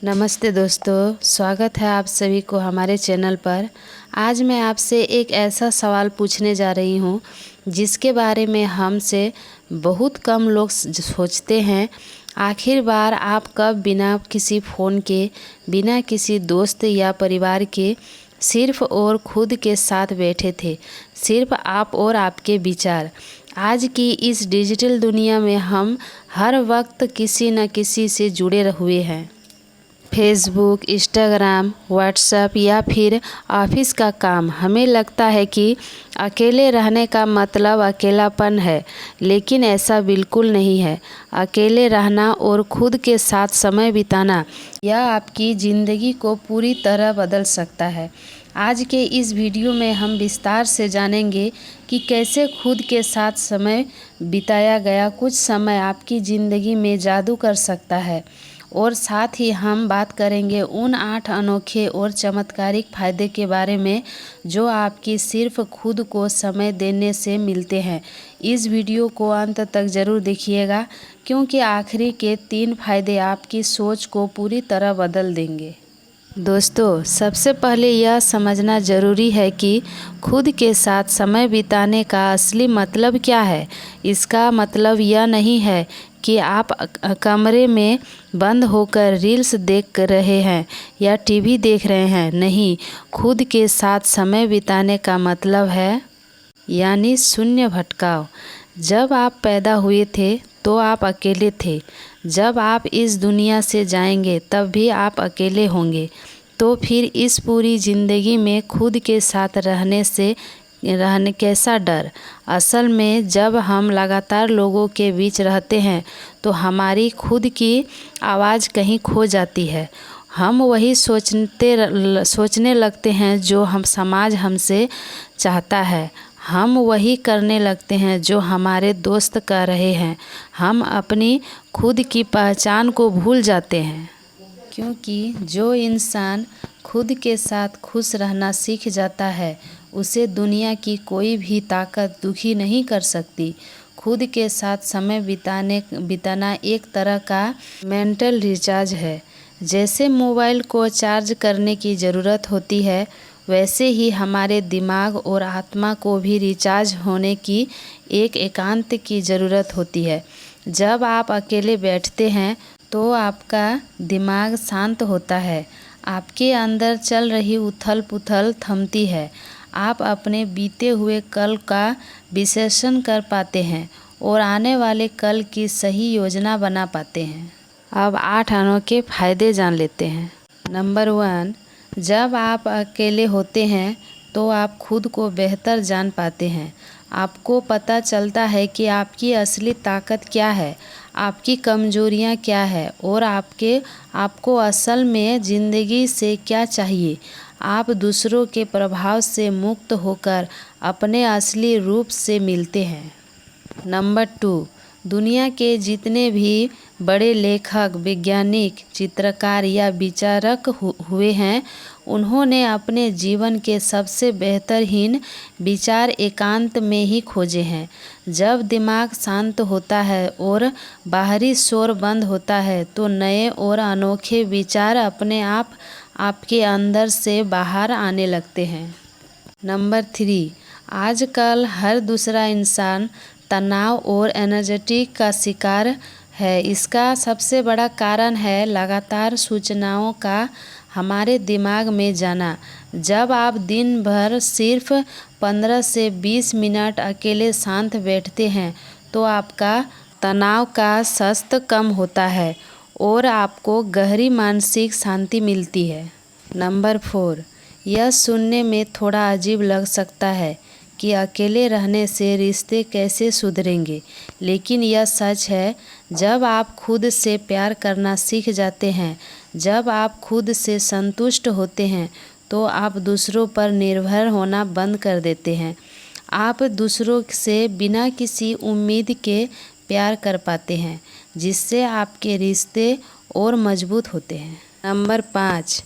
नमस्ते दोस्तों, स्वागत है आप सभी को हमारे चैनल पर। आज मैं आपसे एक ऐसा सवाल पूछने जा रही हूँ जिसके बारे में हमसे बहुत कम लोग सोचते हैं। आखिर बार आप कब बिना किसी फ़ोन के, बिना किसी दोस्त या परिवार के सिर्फ़ और खुद के साथ बैठे थे? सिर्फ़ आप और आपके विचार। आज की इस डिजिटल दुनिया में हम हर वक्त किसी न किसी से जुड़े हुए हैं। फेसबुक, इंस्टाग्राम, व्हाट्सएप या फिर ऑफिस का काम। हमें लगता है कि अकेले रहने का मतलब अकेलापन है, लेकिन ऐसा बिल्कुल नहीं है। अकेले रहना और खुद के साथ समय बिताना यह आपकी ज़िंदगी को पूरी तरह बदल सकता है। आज के इस वीडियो में हम विस्तार से जानेंगे कि कैसे खुद के साथ समय बिताया गया कुछ समय आपकी ज़िंदगी में जादू कर सकता है। और साथ ही हम बात करेंगे उन 8 अनोखे और चमत्कारिक फ़ायदे के बारे में जो आपकी सिर्फ खुद को समय देने से मिलते हैं। इस वीडियो को अंत तक ज़रूर देखिएगा, क्योंकि आखिरी के 3 फ़ायदे आपकी सोच को पूरी तरह बदल देंगे। दोस्तों, सबसे पहले यह समझना ज़रूरी है कि खुद के साथ समय बिताने का असली मतलब क्या है। इसका मतलब यह नहीं है कि आप कमरे में बंद होकर रील्स देख रहे हैं या टीवी देख रहे हैं। नहीं, खुद के साथ समय बिताने का मतलब है यानी शून्य भटकाव। जब आप पैदा हुए थे तो आप अकेले थे। जब आप इस दुनिया से जाएंगे तब भी आप अकेले होंगे। तो फिर इस पूरी ज़िंदगी में खुद के साथ रहने कैसा डर। असल में जब हम लगातार लोगों के बीच रहते हैं तो हमारी खुद की आवाज़ कहीं खो जाती है। हम वही सोचने लगते हैं जो हम समाज हमसे चाहता है। हम वही करने लगते हैं जो हमारे दोस्त कर रहे हैं। हम अपनी खुद की पहचान को भूल जाते हैं, क्योंकि जो इंसान खुद के साथ खुश रहना सीख जाता है उसे दुनिया की कोई भी ताकत दुखी नहीं कर सकती। खुद के साथ समय बिताना एक तरह का मेंटल रिचार्ज है। जैसे मोबाइल को चार्ज करने की ज़रूरत होती है, वैसे ही हमारे दिमाग और आत्मा को भी रिचार्ज होने की एक एकांत की ज़रूरत होती है। जब आप अकेले बैठते हैं तो आपका दिमाग शांत होता है, आपके अंदर चल रही उथल-पुथल थमती है। आप अपने बीते हुए कल का विश्लेषण कर पाते हैं और आने वाले कल की सही योजना बना पाते हैं। अब 8 अनोखे फ़ायदे जान लेते हैं। नंबर 1, जब आप अकेले होते हैं तो आप खुद को बेहतर जान पाते हैं। आपको पता चलता है कि आपकी असली ताकत क्या है, आपकी कमजोरियां क्या है और आपको असल में ज़िंदगी से क्या चाहिए। आप दूसरों के प्रभाव से मुक्त होकर अपने असली रूप से मिलते हैं। नंबर 2, दुनिया के जितने भी बड़े लेखक, वैज्ञानिक, चित्रकार या विचारक हुए हैं, उन्होंने अपने जीवन के सबसे बेहतरीन विचार एकांत में ही खोजे हैं। जब दिमाग शांत होता है और बाहरी शोर बंद होता है तो नए और अनोखे विचार अपने आप आपके अंदर से बाहर आने लगते हैं। नंबर 3, आजकल हर दूसरा इंसान तनाव और एंजाइटी का शिकार है। इसका सबसे बड़ा कारण है लगातार सूचनाओं का हमारे दिमाग में जाना। जब आप दिन भर सिर्फ 15 से 20 मिनट अकेले शांत बैठते हैं तो आपका तनाव का स्तर कम होता है और आपको गहरी मानसिक शांति मिलती है। नंबर 4, यह सुनने में थोड़ा अजीब लग सकता है कि अकेले रहने से रिश्ते कैसे सुधरेंगे, लेकिन यह सच है। जब आप खुद से प्यार करना सीख जाते हैं, जब आप खुद से संतुष्ट होते हैं, तो आप दूसरों पर निर्भर होना बंद कर देते हैं। आप दूसरों से बिना किसी उम्मीद के प्यार कर पाते हैं, जिससे आपके रिश्ते और मजबूत होते हैं। नंबर 5,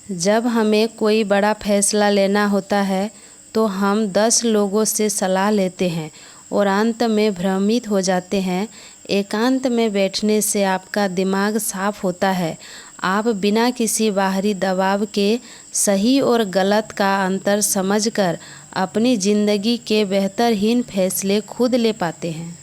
जब हमें कोई बड़ा फैसला लेना होता है तो हम 10 लोगों से सलाह लेते हैं और अंत में भ्रमित हो जाते हैं। एकांत में बैठने से आपका दिमाग साफ होता है, आप बिना किसी बाहरी दबाव के सही और गलत का अंतर समझकर अपनी ज़िंदगी के बेहतरीन फैसले खुद ले पाते हैं।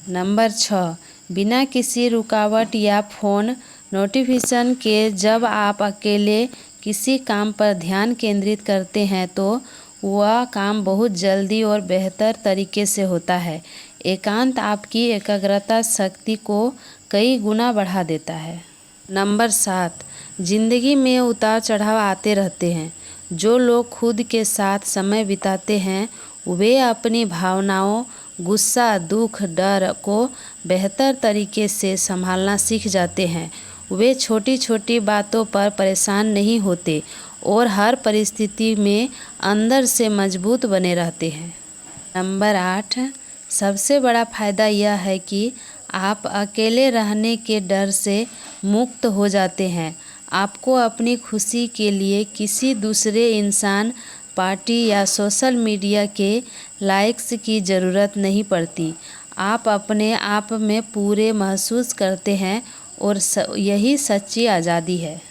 नंबर 6, बिना किसी रुकावट या फ़ोन नोटिफिकेशन के जब आप अकेले किसी काम पर ध्यान केंद्रित करते हैं तो वह काम बहुत जल्दी और बेहतर तरीके से होता है। एकांत आपकी एकाग्रता शक्ति को कई गुना बढ़ा देता है। नंबर 7, जिंदगी में उतार चढ़ाव आते रहते हैं। जो लोग खुद के साथ समय बिताते हैं वे अपनी भावनाओं, गुस्सा, दुख, डर को बेहतर तरीके से संभालना सीख जाते हैं। वे छोटी छोटी बातों पर परेशान नहीं होते और हर परिस्थिति में अंदर से मजबूत बने रहते हैं। नंबर 8, सबसे बड़ा फ़ायदा यह है कि आप अकेले रहने के डर से मुक्त हो जाते हैं। आपको अपनी खुशी के लिए किसी दूसरे इंसान, पार्टी या सोशल मीडिया के लाइक्स की ज़रूरत नहीं पड़ती। आप अपने आप में पूरे महसूस करते हैं और यही सच्ची आज़ादी है।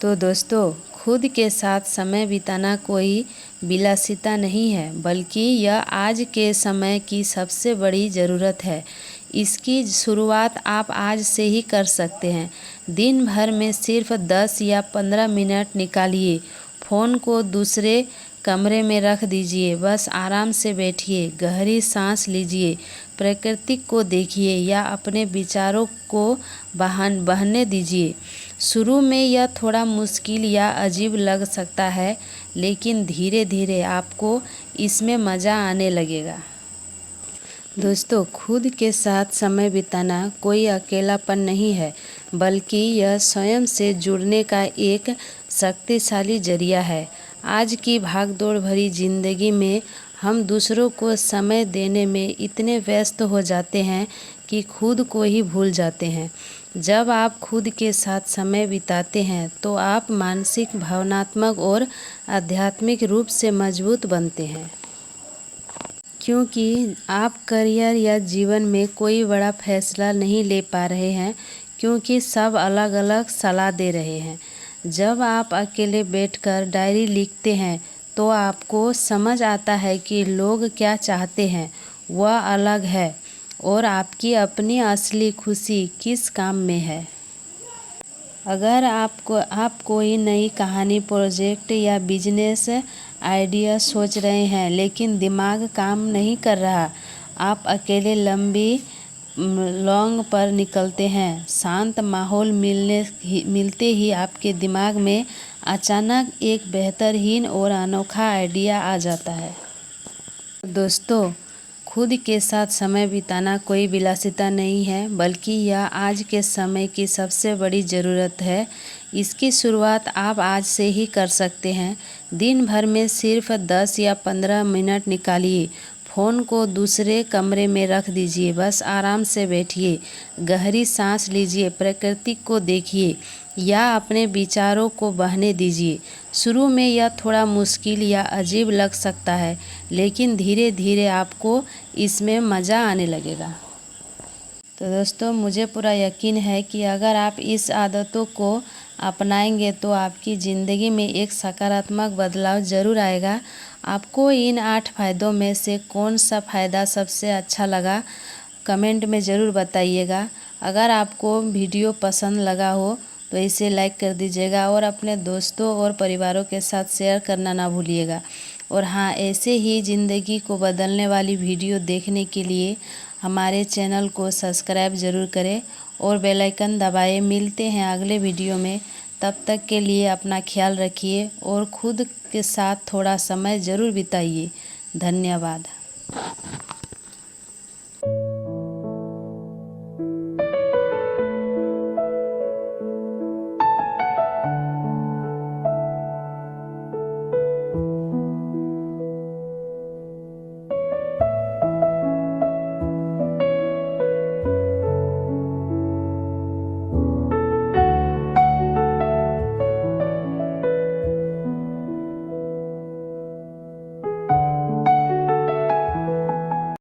तो दोस्तों, खुद के साथ समय बिताना कोई विलासिता नहीं है, बल्कि यह आज के समय की सबसे बड़ी ज़रूरत है। इसकी शुरुआत आप आज से ही कर सकते हैं। दिन भर में सिर्फ 10 या 15 मिनट निकालिए। फ़ोन को दूसरे कमरे में रख दीजिए। बस आराम से बैठिए, गहरी सांस लीजिए, प्रकृति को देखिए या अपने विचारों को बहने दीजिए। शुरू में यह थोड़ा मुश्किल या अजीब लग सकता है, लेकिन धीरे धीरे आपको इसमें मज़ा आने लगेगा। दोस्तों, खुद के साथ समय बिताना कोई अकेलापन नहीं है, बल्कि यह स्वयं से जुड़ने का एक शक्तिशाली जरिया है। आज की भागदौड़ भरी ज़िंदगी में हम दूसरों को समय देने में इतने व्यस्त हो जाते हैं कि खुद को ही भूल जाते हैं। जब आप खुद के साथ समय बिताते हैं तो आप मानसिक, भावनात्मक और आध्यात्मिक रूप से मजबूत बनते हैं। क्योंकि आप करियर या जीवन में कोई बड़ा फैसला नहीं ले पा रहे हैं, क्योंकि सब अलग अलग सलाह दे रहे हैं। जब आप अकेले बैठकर डायरी लिखते हैं तो आपको समझ आता है कि लोग क्या चाहते हैं वह अलग है और आपकी अपनी असली खुशी किस काम में है। अगर आप कोई नई कहानी, प्रोजेक्ट या बिजनेस आइडिया सोच रहे हैं लेकिन दिमाग काम नहीं कर रहा, आप अकेले लंबी लॉन्ग पर निकलते हैं। शांत माहौल मिलते ही आपके दिमाग में अचानक एक बेहतरीन और अनोखा आइडिया आ जाता है। दोस्तों, खुद के साथ समय बिताना कोई विलासिता नहीं है, बल्कि यह आज के समय की सबसे बड़ी ज़रूरत है। इसकी शुरुआत आप आज से ही कर सकते हैं। दिन भर में सिर्फ 10 या 15 मिनट निकालिए। फ़ोन को दूसरे कमरे में रख दीजिए। बस आराम से बैठिए, गहरी सांस लीजिए, प्रकृति को देखिए या अपने विचारों को बहने दीजिए। शुरू में यह थोड़ा मुश्किल या अजीब लग सकता है, लेकिन धीरे धीरे आपको इसमें मज़ा आने लगेगा। तो दोस्तों, मुझे पूरा यकीन है कि अगर आप इस आदतों को अपनाएंगे तो आपकी ज़िंदगी में एक सकारात्मक बदलाव ज़रूर आएगा। आपको इन 8 फ़ायदों में से कौन सा फ़ायदा सबसे अच्छा लगा, कमेंट में ज़रूर बताइएगा। अगर आपको वीडियो पसंद लगा हो तो इसे लाइक कर दीजिएगा और अपने दोस्तों और परिवारों के साथ शेयर करना ना भूलिएगा। और हाँ, ऐसे ही ज़िंदगी को बदलने वाली वीडियो देखने के लिए हमारे चैनल को सब्सक्राइब ज़रूर करें और बेल आइकन दबाएं। मिलते हैं अगले वीडियो में। तब तक के लिए अपना ख्याल रखिए और खुद के साथ थोड़ा समय ज़रूर बिताइए। धन्यवाद।